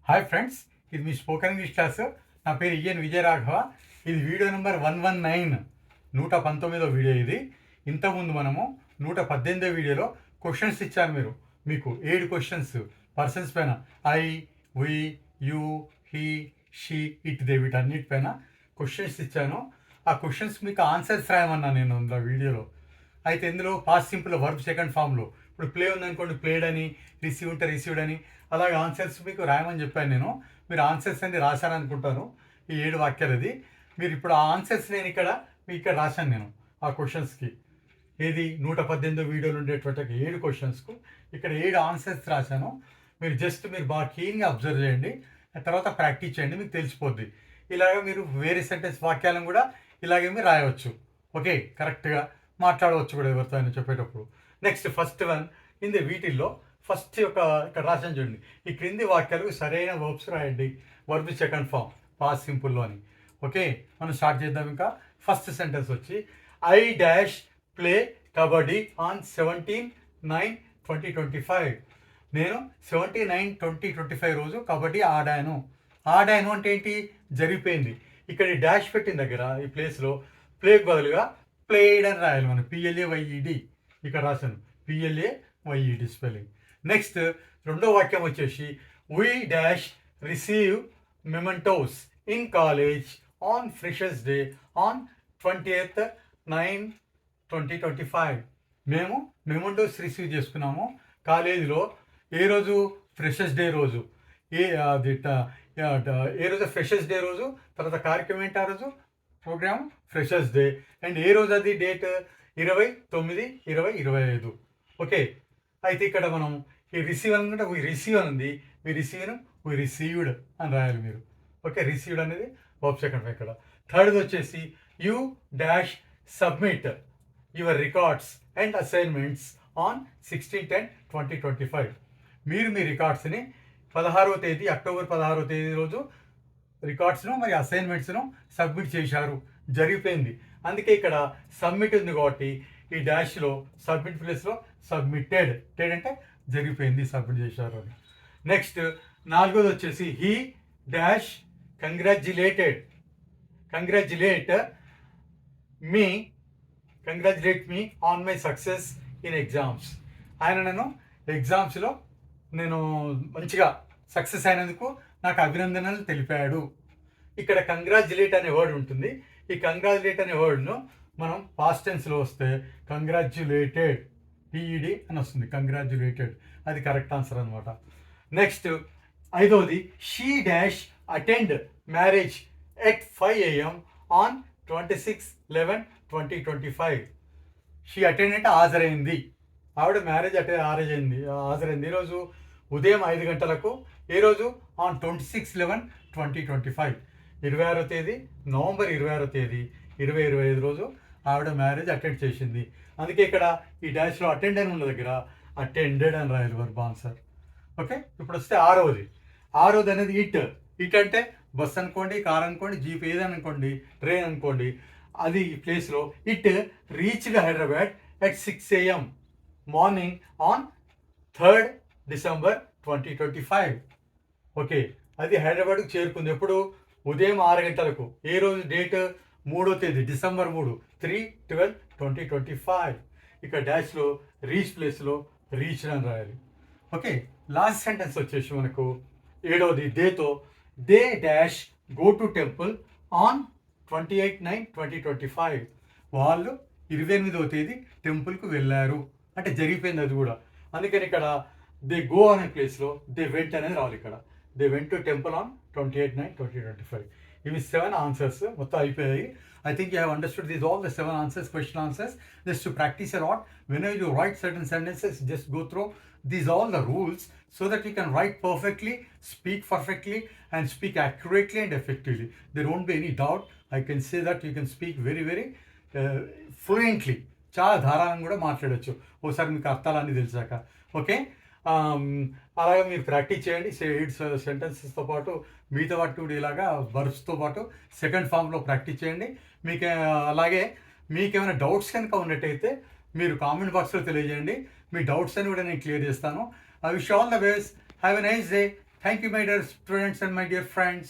Hi friends, ఇది మీ spoken English class. నా పేరు ఈఎన్ విజయరాఘవ. ఇది వీడియో నెంబర్ 119, 119వ వీడియో ఇది. ఇంతకుముందు మనము 118వ వీడియోలో క్వశ్చన్స్ ఇచ్చాను. మీకు 7 క్వశ్చన్స్ పర్సన్స్ పైన, I, we, you, he, she, it, they, వీటన్నిటిపైన క్వశ్చన్స్ ఇచ్చాను. ఆ క్వశ్చన్స్ మీకు ఆన్సర్స్ రాయమన్నా నేను అందులో వీడియోలో. అయితే ఇందులో పాస్ట్ సింపుల్ వర్బ్ సెకండ్ ఫామ్లో, ఇప్పుడు ప్లే ఉందనుకోండి ప్లేడ్ అని, రిసీవ్ ఉంటే రిసీవ్డ్ అని, అలాగే ఆన్సర్స్ మీకు రాయమని చెప్పాను నేను. మీరు ఆన్సర్స్ అన్ని రాశారనుకుంటాను, ఈ 7 వాక్యాలు. అది మీరు ఇప్పుడు ఆ ఆన్సర్స్ నేను మీకు ఇక్కడ రాశాను నేను ఆ క్వశ్చన్స్కి. ఏది 118 వీడియోలు ఉండేటువంటి 7 క్వశ్చన్స్కు ఇక్కడ 7 ఆన్సర్స్ రాశాను. మీరు బాగా క్లీన్గా అబ్జర్వ్ చేయండి, తర్వాత ప్రాక్టీస్ చేయండి, మీకు తెలిసిపోద్ది. ఇలాగ మీరు వేరే సెంటెన్స్ వాక్యాలను కూడా ఇలాగే మీరు రాయవచ్చు. ఓకే, కరెక్ట్గా మాట్లాడవచ్చు కూడా ఎవరితో అయినా చెప్పేటప్పుడు. నెక్స్ట్ ఫస్ట్ వన్ వీటిల్లో ఫస్ట్ ఇక్కడ రాశాను చూడండి. ఈ క్రింది వాక్యాలకు సరైన వర్బ్స్ రాయండి. వర్బ్ సెకండ్ ఫామ్ పాస్ట్ సింపుల్లో అని. ఓకే, మనం స్టార్ట్ చేద్దాం. ఇంకా ఫస్ట్ సెంటెన్స్ వచ్చి, I dash play kabaddi on 17/9/2025. నేను 17/9/2025 రోజు కబడ్డీ ఆడాను. ఆడాను అంటే ఏంటి? జరిగిపోయింది. ఇక్కడ ఈ డాష్ పెట్టిన దగ్గర ఈ ప్లేస్లో ప్లేకి బదులుగా ప్లేడ్ అని రాయాలి మనం. PLAYED ఇక్కడ రాశాను, PLAYED స్పెల్లింగ్. నెక్స్ట్ రెండో వాక్యం వచ్చేసి, we dash receive mementos in college on freshers day on 20/9/2025. మేము మెమెంటోస్ రిసీవ్ చేసుకున్నాము కాలేజీలో. ఏ రోజు? ఫ్రెషర్స్ డే రోజు. ఏ రోజు? ఫ్రెషర్స్ డే రోజు. తర్వాత కార్యక్రమం ఏంటి ఆ రోజు? Program freshers day. అండ్ ఏ రోజు అది? డేట్ 29/20/25. ఓకే, అయితే ఇక్కడ మనం ఈ రిసీవ్ అనుకుంటే వీ రిసీవ్ అని ఉంది. వీ రిసీవ్డ్ అని రాయాలి మీరు. ఓకే, రిసీవ్డ్ అనేది వర్బ్ సెకండ్ ఇక్కడ. థర్డ్ వచ్చేసి, you dash submit your records and assignments on 16/10/2025. మీరు మీ రికార్డ్స్ని 16వ తేదీ, అక్టోబర్ 16వ తేదీ రోజు రికార్డ్స్ను మరి అసైన్మెంట్స్ను సబ్మిట్ చేశారు. జరిగిపోయింది. అందుకే ఇక్కడ సబ్మిట్ ఉంది కాబట్టి ఈ డాష్లో సబ్మిట్ ప్లేస్లో సబ్మిటెడ్. టెడ్ అంటే జరిగిపోయింది, సబ్మిట్ చేశారు అని. నెక్స్ట్ నాలుగోది వచ్చేసి, he dash congratulate me on my success in exams. ఆయన ఎగ్జామ్స్లో నేను మంచిగా సక్సెస్ అయినందుకు నాకు అభినందనలు తెలిపాడు. ఇక్కడ కంగ్రాచ్యులేట్ అనే వర్డ్ ఉంటుంది. ఈ కంగ్రాచ్యులేట్ అనే వర్డ్ను మనం పాస్ట్ టెన్స్లో వస్తే కంగ్రాచ్యులేటెడ్, PED అని వస్తుంది. కంగ్రాచ్యులేటెడ్ అది కరెక్ట్ ఆన్సర్ అనమాట. నెక్స్ట్ ఐదవది, she dash attend marriage at 5 AM on 26/11/2025. She attend అంటే హాజరైంది. ఆవిడ మ్యారేజ్ హాజరైంది ఈరోజు ఉదయం 5 గంటలకు. ఏ రోజు? ఆన్ 26/11/2025. 26వ తేదీ, నవంబర్ 26వ తేదీ 2025 రోజు ఆవిడ మ్యారేజ్ అటెండ్ చేసింది. అందుకే ఇక్కడ ఈ డాష్లో అటెండ్ అని ఉన్న దగ్గర అటెండెడ్ అని రాయాలి వర్బ్ ఆన్సర్. ఓకే, ఇప్పుడు వస్తే ఆరవది అనేది ఇట్ అంటే బస్ అనుకోండి, కార్ అనుకోండి, జీప్ ఏదనుకోండి, ట్రైన్ అనుకోండి. అది ప్లేస్లో it reached Hyderabad at 6 AM morning on 3rd December 2025. Okay, అది హైదరాబాద్కు చేరుకుంది. ఎప్పుడు? ఉదయం 6 గంటలకు. ఏ రోజు? డేట్ 3వ తేదీ, డిసెంబర్ 3, 3/12/2025. ఇక్కడ డాష్లో రీచ్ ప్లేస్లో రీచ్ అని రాయాలి. ఓకే, లాస్ట్ సెంటెన్స్ వచ్చేసి మనకు 7వది, దేతో. They dash go to temple on 28/9/2025. వాళ్ళు 28వ తేదీ టెంపుల్కు వెళ్ళారు. అంటే జరిగిపోయింది అది కూడా. అందుకని ఇక్కడ దే గో అనే ప్లేస్లో దే వెంట్ అనేది రావాలి. ఇక్కడ they went to temple on 28/9/2025. ఇవి 7 ఆన్సర్స్ మొత్తం అయిపోయాయి. I think you have understood all the 7 answers, question answers. Just to practice a lot, whenever you write certain sentences, just go through all the rules so that you can write perfectly, speak perfectly, and speak accurately and effectively. There won't be any doubt. I can say that you can speak very, very fluently. చాలా ధారాళంగా కూడా మాట్లాడచ్చు ఒకసారి మీకు అర్థాలన్నీ తెలిసాక. Okay, అలాగే మీరు practice చేయండి. 8 సెంటెన్సెస్తో పాటు మిగతా వాటి కూడా ఇలాగా వర్బ్స్తో పాటు సెకండ్ ఫామ్లో ప్రాక్టీస్ చేయండి. అలాగే మీకేమైనా డౌట్స్ కనుక ఉన్నట్టయితే మీరు కామెంట్ బాక్స్లో తెలియజేయండి. మీ డౌట్స్ అని కూడా నేను క్లియర్ చేస్తాను. I wish all the best. Have a nice day. Thank you my dear students and my dear friends.